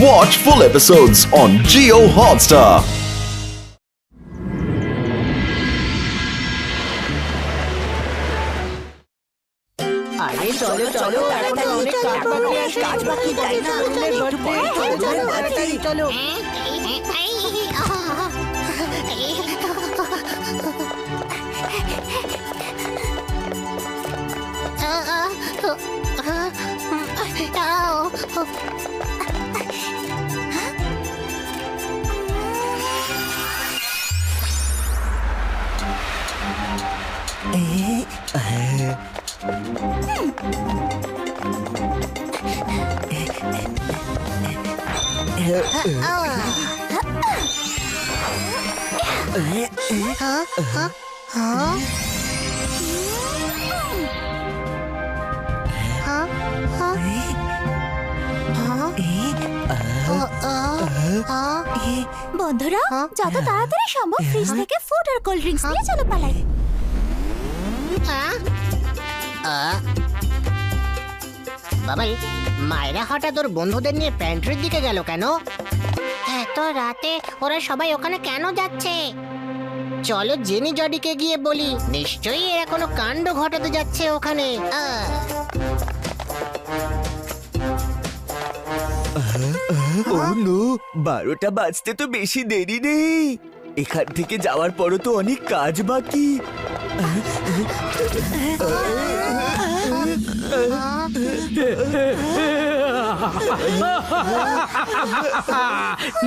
Watch full episodes on Jio Hotstar. আরে চলো চলো তাড়াতাড়ি অনেক কাজ বাকি তাই না চলো বন্ধুরা যত তাড়াতাড়ি সম্ভব ফ্রিজ থেকে ফুড আর কোল্ড ড্রিঙ্কস নিয়ে চলো পালাই। বাবাই মায়েরা হঠাৎ ওর বন্ধুদের নিয়ে প্যান্ট্রির দিকে গেল কেন? এত রাতে ওরা সবাই ওখানে কেন যাচ্ছে? চলো জেনি জডিকে গিয়ে বলি, নিশ্চয়ই এরা কোনো কাণ্ড ঘটাতে যাচ্ছে ওখানে। ও নো, 12টা বাজতে তো বেশি দেরি নেই। এখান থেকে যাওয়ার পরও তো অনেক কাজ বাকি।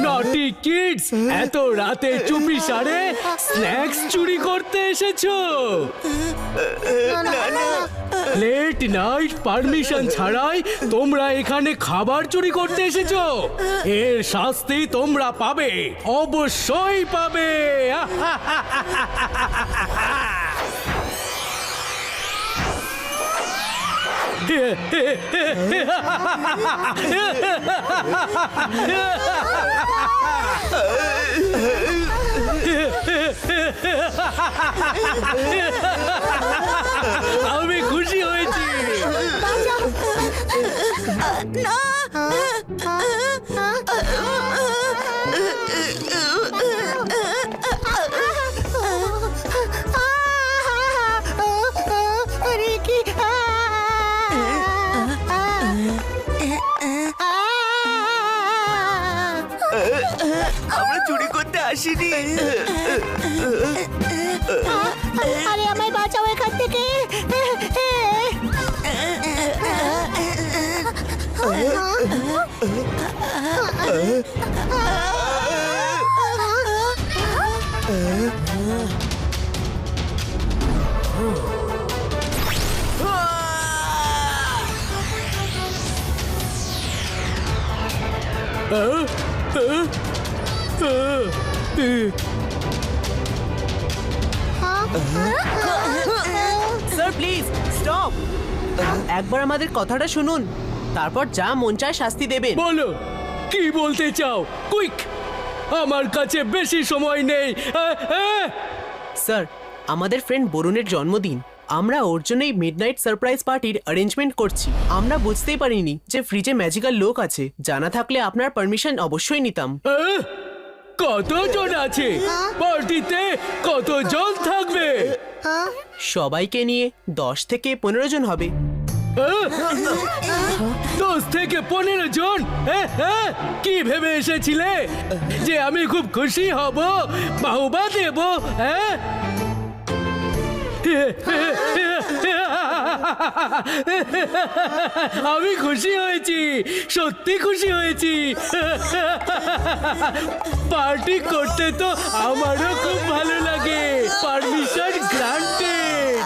নটি কিডস, এত রাতে চুপি সারে স্ন্যাক্স চুরি করতে এসেছো? লেট নাইট পারমিশন ছাড়াই তোমরা এখানে খাবার চুরি করতে এসেছো? এর শাস্তি তোমরা পাবে, অবশ্যই পাবে। আমি খুশি হয়েছি। আমরা চুরি করতে আসিনি। আরে আমায় বাঁচাও এখান থেকে। স্যার প্লিজ স্টপ, একবার আমাদের কথাটা শুনুন, তারপর যা মন চায় শাস্তি দেবেন। বলো কি বলতে চাও, কুইক, আমার কাছে বেশি সময় নেই। স্যার, আমাদের ফ্রেন্ড বরুণের জন্মদিন, আমরা ওর জন্যই মিডনাইট সারপ্রাইজ পার্টির অ্যারেঞ্জমেন্ট করছি। আমরা বুঝতেই পারিনি যে ফ্রিজে ম্যাজিক্যাল লোক আছে। জানা থাকলে আপনার পারমিশন অবশ্যই নিতাম। কতজন আছে পার্টিতে? কতজন থাকবে? সবাইকে নিয়ে 10 থেকে 15 জন হবে। 10 থেকে 15 জন? কি ভেবে এসেছিলে যে আমি খুব খুশি হব, বাহুবা দেব? আমি খুশি হয়েছি, সত্যি খুশি হয়েছি। পার্টি করতে তো আমারও খুব ভালো লাগে। Permission granted.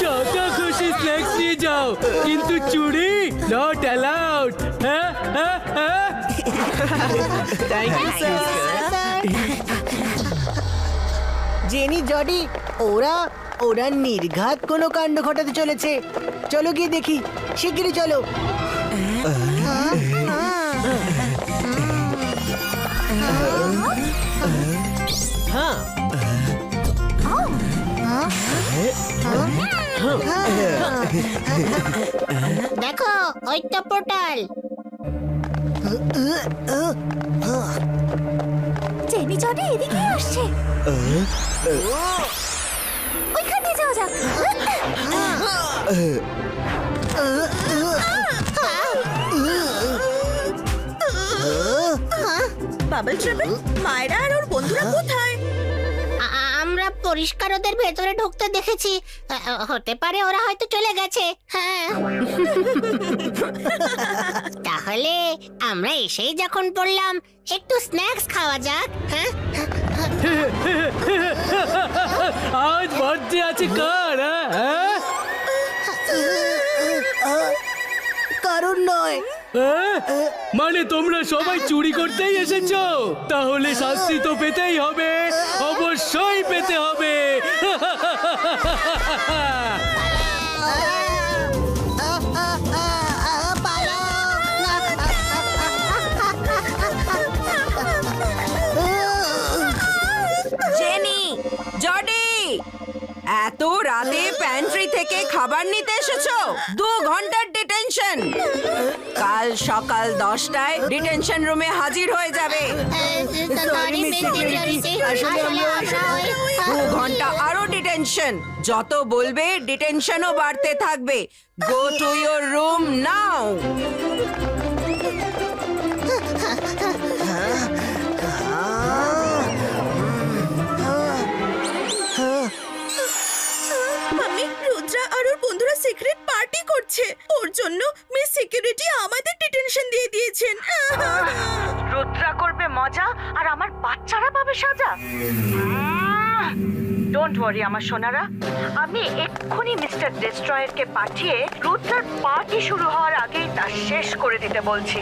যত খুশি স্ন্যাক্স নিয়ে যাও, কিন্তু চুরি not allowed. Thank you sir. Jenny Jodie, ওরা নির্ঘাত কোনো কাণ্ড ঘটাতে চলেছে। চলো গিয়ে দেখি, শিগগিরই চলো। হ্যাঁ, দেখো ওই তো পোর্টাল। জেনি জনি এদিকে আসছে। ওইখানে যাওয়া যাক। বাবল ট্রাভেল, মায়েরা আর ওর বন্ধুরা কোথায়? আমরা পরিষ্কার ওদের ভেতরে ঢুকতে দেখেছি। হতে পারে ওরা হয়তো চলে গেছে। হ্যাঁ। তাহলে আমরা এসেই যখন পড়লাম একটু স্ন্যাক্স খাওয়া যাক। হ্যাঁ, আজ বার্থডে আছে কার? হ্যাঁ? কারণ নয়। হ্যাঁ? মানে তোমরা সবাই চুরি করতেই এসেছো? তাহলে শাস্তি তো পেতেই হবে, অবশ্যই পেতে হবে। জেনি, জর্ডি, এত রাতে প্যান্ট্রি থেকে খাবার নিতে এসেছো? 2 ঘন্টার ডিটেনশন। কাল সকাল 10টায় ডিটেনশন রুমে হাজির হয়ে যাবে। 2 ঘন্টা আরো ডিটেনশন। যত বলবে ডিটেনশনও বাড়তে থাকবে। Go to your room now. Mummy, Rudra আর ওর বন্ধুরা সিক্রেট পার্টি করছে। ওর জন্য মিস সিকিউরিটি আমাদের ডিটেনশন দিয়ে দিয়েছেন। রুদ্রা করবে মজা আর আমার বাচ্চারা পাবে সাজা। ডোন্ট ওয়ারি আমার সোনারা, আমি এক্ষুনি মিস্টার ডেস্ট্রয়ারকে পাঠিয়ে রুদ্রার পার্টি শুরু হওয়ার আগেই তা শেষ করে দিতে বলছি।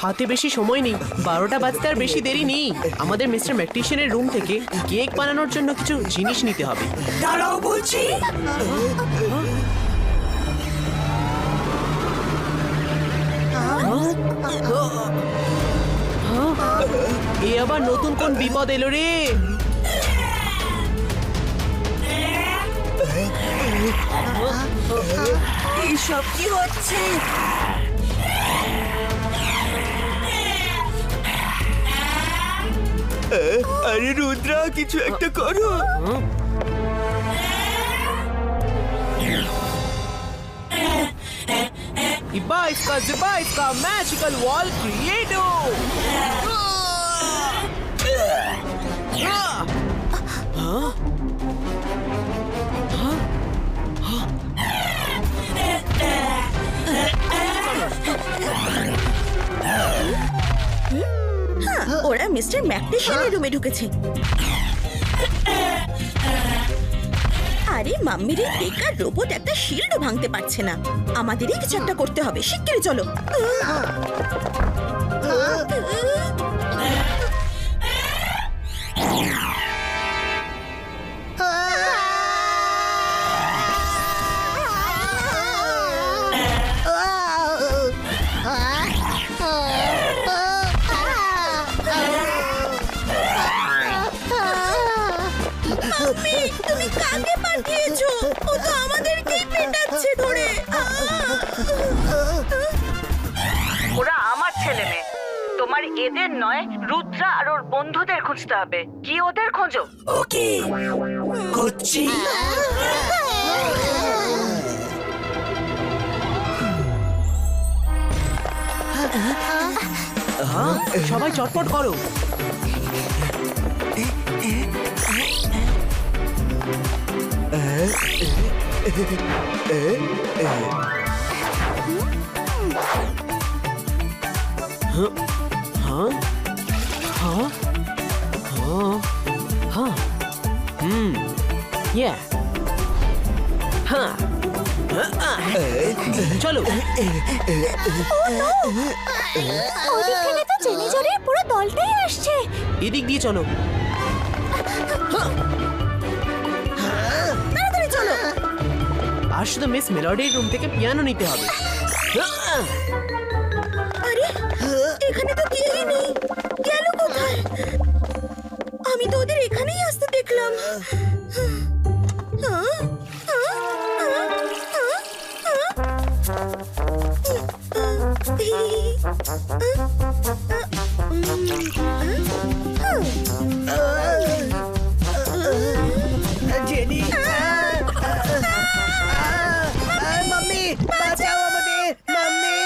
হাতে বেশি সময় নেই, 12টা বাজতে আর বেশি দেরি নেই। আমাদের মিস্টার ম্যাকটিশিয়ানের রুম থেকে কেক বানানোর জন্য কিছু জিনিস নিতে হবে। দাঁড়াও বলছি। এ আবার নতুন কোন বিপদ এলো রে? এইসব কি হচ্ছে? আরে রুদ্রা, কিছু একটা করো। ইবা ইসকা জিবা ইসকা ম্যাজিক্যাল ওয়াল ক্রিয়েটো। ওরা মিস্টার ম্যাকটিশিয়ানের রুমে ঢুকেছে। আরে মাম্মির এই বেকার রোবট একটা শিল্ডও ভাঙতে পারছে না। আমাদেরই কিছু একটা করতে হবে। শিগগিরই চলো। তুমি কাকে পাঠিয়েছো? ও তো আমাদেরকেই পেটাচ্ছে ধরে। ওরা আমার ছেলে মেয়ে, তোমার এদের নয়, রুদ্রা আর ওর বন্ধুদের খুঁজতে হবে। কি ওদের খোঁজো? ওকে, করছি। সবাই চটপট করো। ওদিকখানে তো জেনি জরির পুরো দলটাই আসছে। এদিক দিয়ে চলো। তাড়াতাড়ি চলো। আর শুধু মিস মেলোডির রুম থেকে পিয়ানো নিতে হবে। আরে এখানে তো কেউই নেই, গেল কোথায়? আমি তো ওদের এখানেই আসতে দেখলাম। জেনি, মাম্মি বাঁচাও আমাদের, মাম্মি।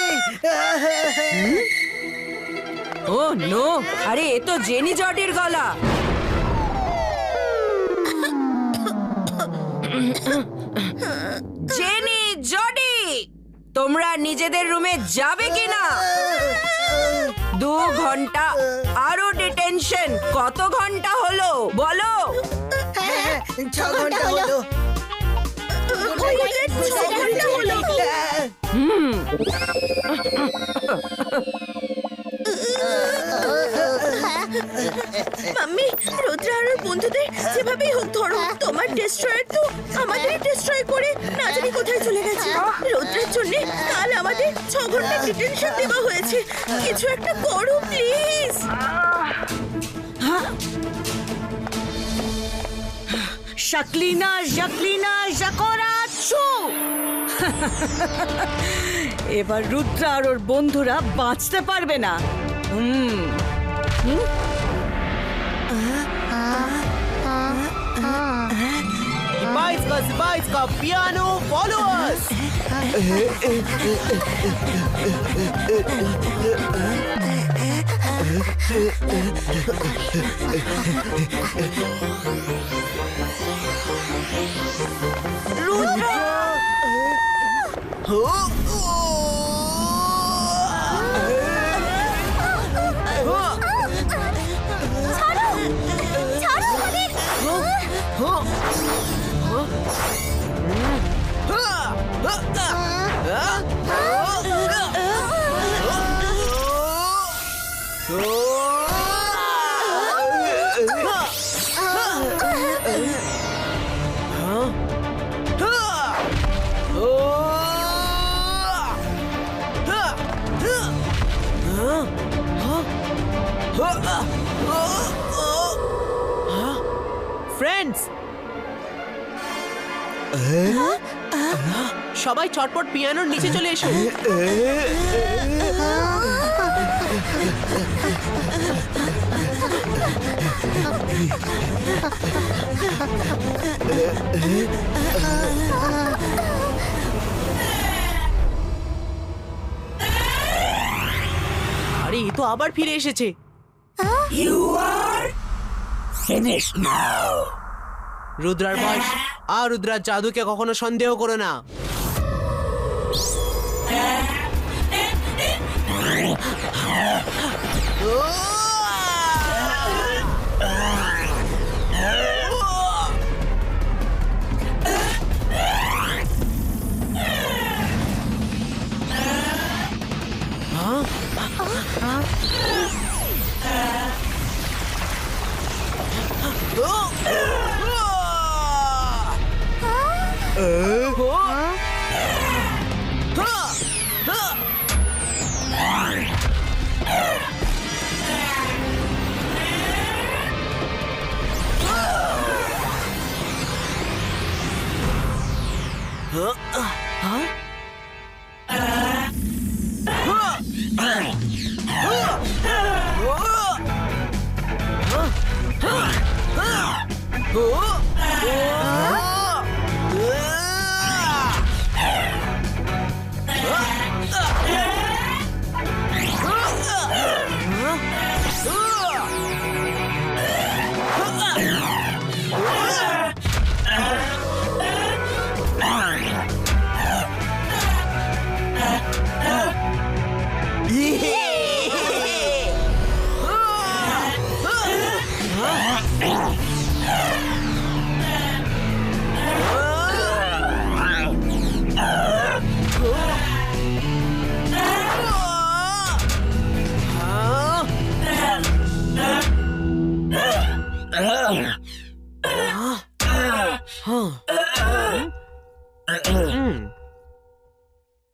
ও নো, আরে এ তো জেনি জর্ডির গলা। জেনি জর্ডি, তোমরা নিজেদের রুমে যাবে কিনা? 2 ঘন্টা আরো ডিটেনশন। কত ঘন্টা হলো বলো? 6 ঘন্টা হলো। মাম্মি, রুদ্র আর ওর বন্ধুদের যেভাবেই হোক ধরো। তোমার ডেস্ট্রয়ার তো আমাদের ডিস্ট্রয় করে না জানি কোথায় চলে গেছে। রুদ্রের জন্য কাল আমাদের 6 ঘন্টা ডিটেনশন দেওয়া হয়েছে। কিছু একটা করো প্লিজ। শাকলিনা জাকলিনা জাকরা চু। এবার রুদ্র আর ওর বন্ধুরা বাঁচতে পারবে না। Zibaiska, piano, follow us! Friends! সবাই চটপট পিয়ানোর নিচে চলে এসো। আরে এ তো আবার ফিরে এসেছে। রুদ্রার বয়স আর রুদ্রার জাদুকে কখনো সন্দেহ করো না।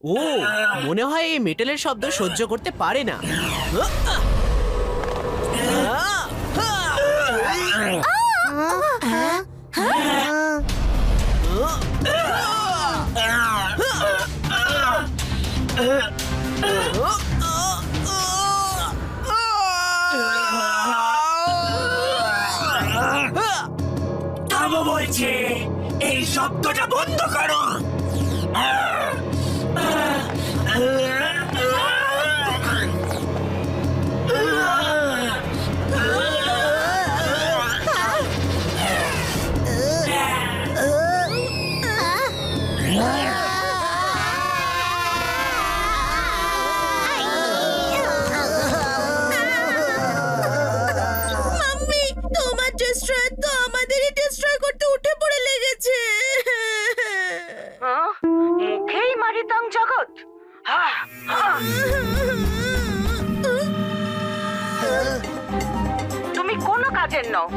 ও মনে হয় এই মেটালের শব্দ সহ্য করতে পারে না। থামো বলছে, এই শব্দটা বন্ধ করো। মাম্মি, তোমার ডেস্ট্রয়ার তো আমাদেরই ডেস্ট্রয় করতে উঠে পড়ে লেগেছে। মুখেই মারিতাম জগৎ। তুমি কোনো কাজের নও।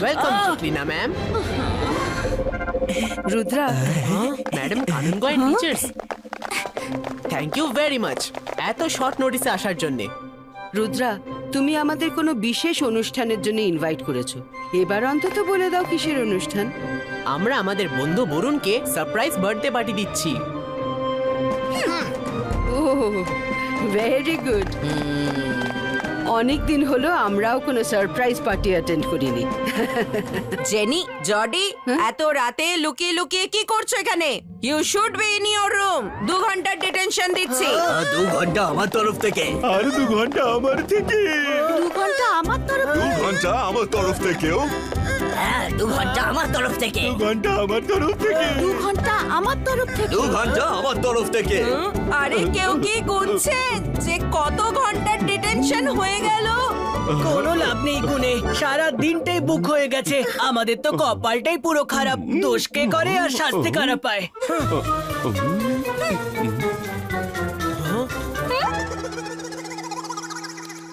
Welcome Tina ma'am. Rudra, madam কানুনগোয়েন teachers, thank you very much এত শর্ট নোটিসে আসার জন্য। রুদ্রা, তুমি আমাদের কোনো বিশেষ অনুষ্ঠানের জন্য ইনভাইট করেছো। এবার অন্তত বলে দাও কিসের অনুষ্ঠান। আমরা আমাদের বন্ধু বরুণকে সারপ্রাইজ বার্থডে পার্টি দিচ্ছি। Oh very good. অনেক দিন হলো আমরাও কোনো সারপ্রাইজ পার্টি অ্যাটেন্ড করিনি। জেনি, জডি, এত রাতে লুকিয়ে লুকিয়ে কি করছো এখানে? You should be in your room. 2 ঘন্টার ডিটেনশন দিচ্ছি। 2 ঘন্টা আমার তরফ থেকে। আর 2 ঘন্টা আমার থেকে। 2 ঘন্টা আমার তরফ 2 ঘন্টা আমার তরফ থেকেও। হ্যাঁ, 2 ঘন্টা আমার তরফ থেকে। 2 ঘন্টা আমার তরফ থেকে। 2 ঘন্টা আমার তরফ থেকে 2 ঘন্টা আমার তরফ থেকে। আরে কেউ কি গুনছে যে কত ঘন্টার ডিটেনশন হয়ে গেল? কোনো লাভ নেই গুনে, সারা দিনটাই বুক হয়ে গেছে। আমাদের তো কপালটাই পুরো খারাপ। দোষ কে করে আর শাস্তি কারা পায়?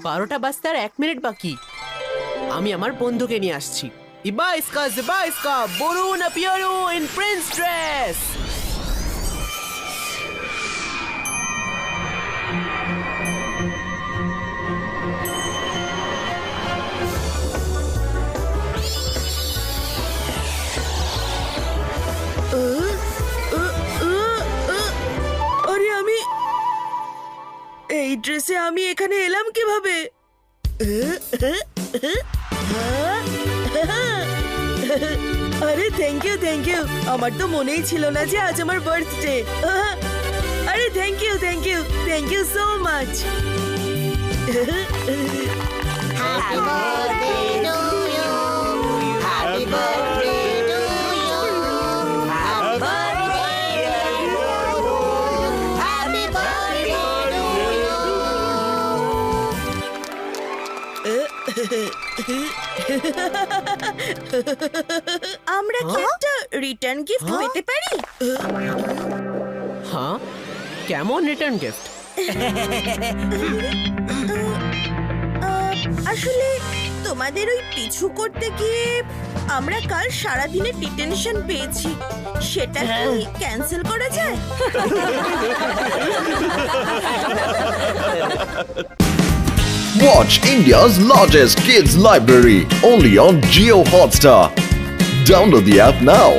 12টা বাজতে আর 1 মিনিট বাকি। আমি আমার বন্ধুকে নিয়ে আসছি। ইবা ইসকা বরুণ অ্যাপিয়ারো ইন প্রিন্স ড্রেস। আরে আমি এই ড্রেসে আমি এখানে এলাম কিভাবে? আরে থ্যাংক ইউ। আমার তো মনেই ছিল না যে আজ আমার বার্থডে। আরে thank you so much. Happy birthday to you happy birthday to you happy birthday happy birthday আমরা কি একটা রিটার্ন গিফট পেতে পারি? হ্যাঁ, কেমন রিটার্ন গিফট? আসলে তোমাদের ওই পিছু করতে গিয়ে আমরা কাল সারা দিনের ডিটেনশন পেয়েছি। সেটা কি ক্যান্সেল করা যায়? Watch India's largest kids library only on Jio Hotstar. Download the app now.